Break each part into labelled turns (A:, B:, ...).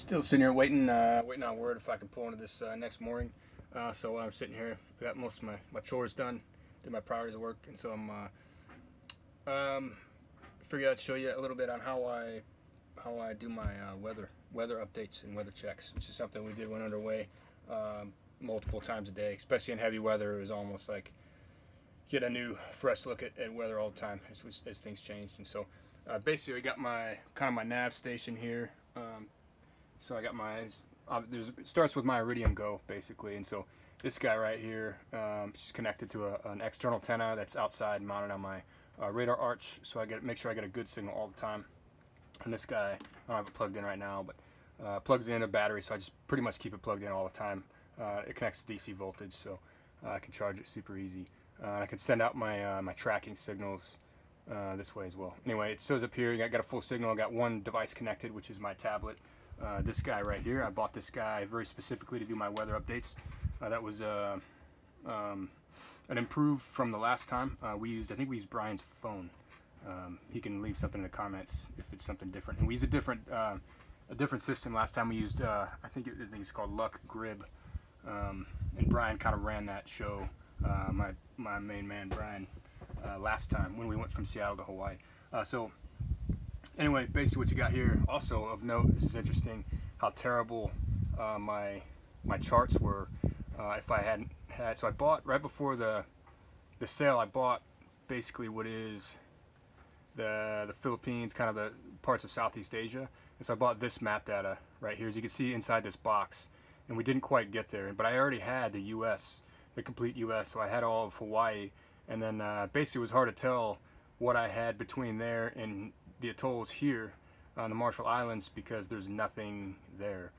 A: Still sitting here waiting on word if I can pull into this next mooring. So while I'm sitting here, I got most of my chores done, did my priorities of work, and so I'm figured I'd show you a little bit on how I do my weather updates and weather checks, which is something we did when underway multiple times a day, especially in heavy weather. It was almost like get a new fresh look at weather all the time as things changed. And so basically, I got my my nav station here. So I got it starts with my Iridium Go basically, and so this guy right here is connected to an external antenna that's outside mounted on my radar arch, so I make sure I get a good signal all the time. And this guy, I don't have it plugged in right now, but plugs in a battery, so I just pretty much keep it plugged in all the time. It connects to DC voltage, so I can charge it super easy. And I can send out my tracking signals this way as well. Anyway, it shows up here. I got a full signal. I got one device connected, which is my tablet. This guy right here, I bought this guy very specifically to do my weather updates. That was an improve from the last time I think we used Brian's phone. He can leave something in the comments if it's something different. And we used a different system last time. We used I think it's called Luck Grib, and Brian kind of ran that show. My main man Brian last time when we went from Seattle to Hawaii. So anyway, basically what you got here, also of note, this is interesting, how terrible my charts were if I hadn't had. So I bought right before the sale. I bought basically what is the Philippines, kind of the parts of Southeast Asia, and so I bought this map data right here, as you can see inside this box. And we didn't quite get there, but I already had the U.S., the complete U.S. So I had all of Hawaii, and then basically it was hard to tell what I had between there and the atolls here on the Marshall Islands because there's nothing there.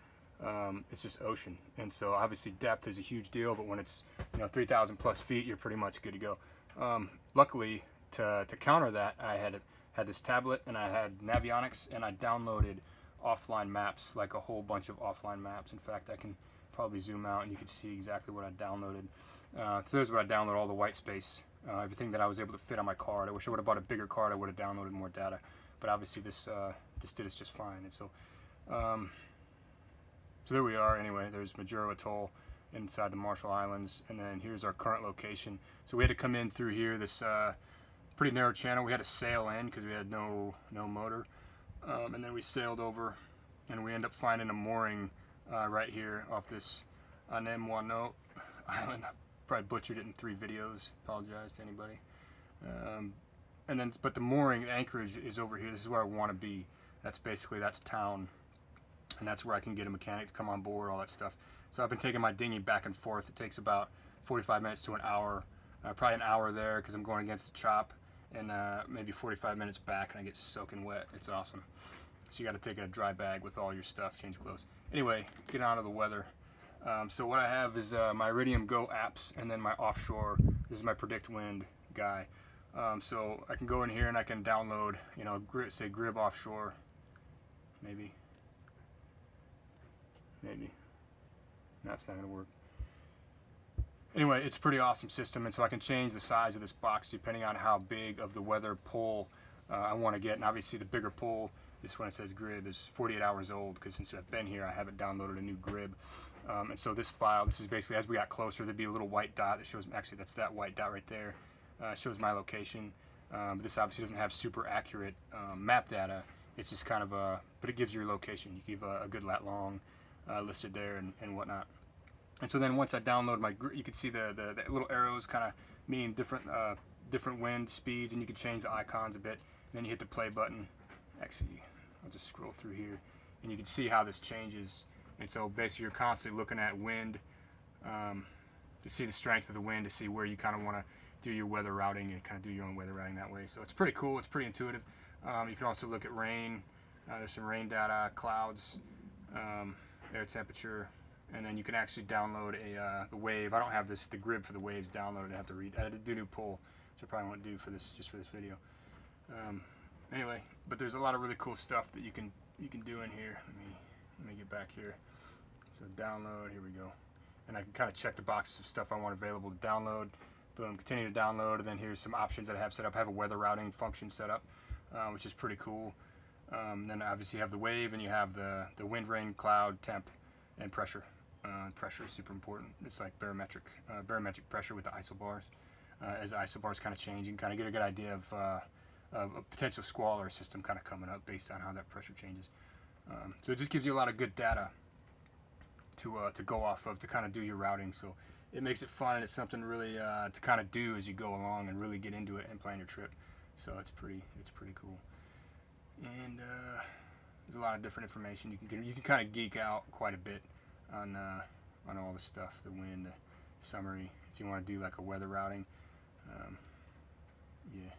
A: It's just ocean, and so obviously depth is a huge deal. But when it's 3,000 plus feet, you're pretty much good to go. Luckily, to counter that, I had this tablet and I had Navionics, and I downloaded offline maps, like a whole bunch of offline maps. In fact, I can probably zoom out and you can see exactly what I downloaded. So there's what I downloaded: all the white space, everything that I was able to fit on my card. I wish I would have bought a bigger card. I would have downloaded more data, but obviously this did us just fine. And so so there we are. Anyway, there's Majuro Atoll inside the Marshall Islands, and then here's our current location. So we had to come in through here, this pretty narrow channel. We had to sail in because we had no motor, and then we sailed over, and we end up finding a mooring right here off this Navionics island. I probably butchered it in 3 videos. Apologize to anybody. But the mooring, the anchorage, is over here. This is where I want to be. That's town, and that's where I can get a mechanic to come on board, all that stuff. So I've been taking my dinghy back and forth. It takes about 45 minutes to an hour, probably an hour there because I'm going against the chop, and maybe 45 minutes back, and I get soaking wet. It's awesome. So you got to take a dry bag with all your stuff, change clothes. Anyway, get on to the weather. So what I have is my Iridium Go apps, and then my offshore. This is my Predict Wind guy. So I can go in here and I can download, say Grib offshore, maybe. That's not gonna work. Anyway, it's a pretty awesome system, and so I can change the size of this box depending on how big of the weather pole I want to get. And obviously the bigger pole, this one, it says Grib, is 48 hours old, because since I've been here I haven't downloaded a new Grib. And so this file, this is basically, as we got closer, there'd be a little white dot that shows, actually that's that white dot right there, shows my location. But this obviously doesn't have super accurate map data. It's just kind of but it gives you your location. You give a good lat long listed there and whatnot. And so then once I download you can see the little arrows kind of mean different wind speeds, and you can change the icons a bit. And then you hit the play button. Actually, I'll just scroll through here, and you can see how this changes. And so basically you're constantly looking at wind to see the strength of the wind, to see where you kind of want to do your weather routing, and kind of do your own weather routing that way. So it's pretty cool. It's pretty intuitive. You can also look at rain. There's some rain data, clouds, air temperature, and then you can actually download the wave. I don't have the Grib for the waves downloaded. I have to read. I had to do new pull, which I probably won't do for this video. Anyway, but there's a lot of really cool stuff that you can do in here. Let me get back here. So download, here we go. And I can kind of check the boxes of stuff I want available to download. Boom, continue to download, and then here's some options that I have set up. I have a weather routing function set up, which is pretty cool. Then obviously you have the wave, and you have the wind, rain, cloud, temp, and pressure. Pressure is super important. It's like barometric pressure with the isobars. As the isobars kind of change, you can kind of get a good idea of a potential squall or system kind of coming up based on how that pressure changes. So it just gives you a lot of good data to go off of to kind of do your routing. So it makes it fun, and it's something really to kind of do as you go along and really get into it and plan your trip. So it's pretty cool. And there's a lot of different information you can get. You can kind of geek out quite a bit on all the stuff, the wind, the summary. If you want to do like a weather routing, yeah.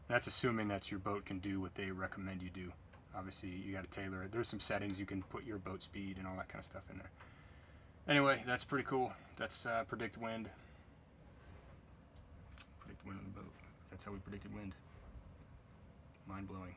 A: That's assuming that your boat can do what they recommend you do. Obviously, you got to tailor it. There's some settings you can put your boat speed and all that kind of stuff in there. Anyway, that's pretty cool. That's predict wind. Predict wind on the boat. That's how we predicted wind. Mind blowing.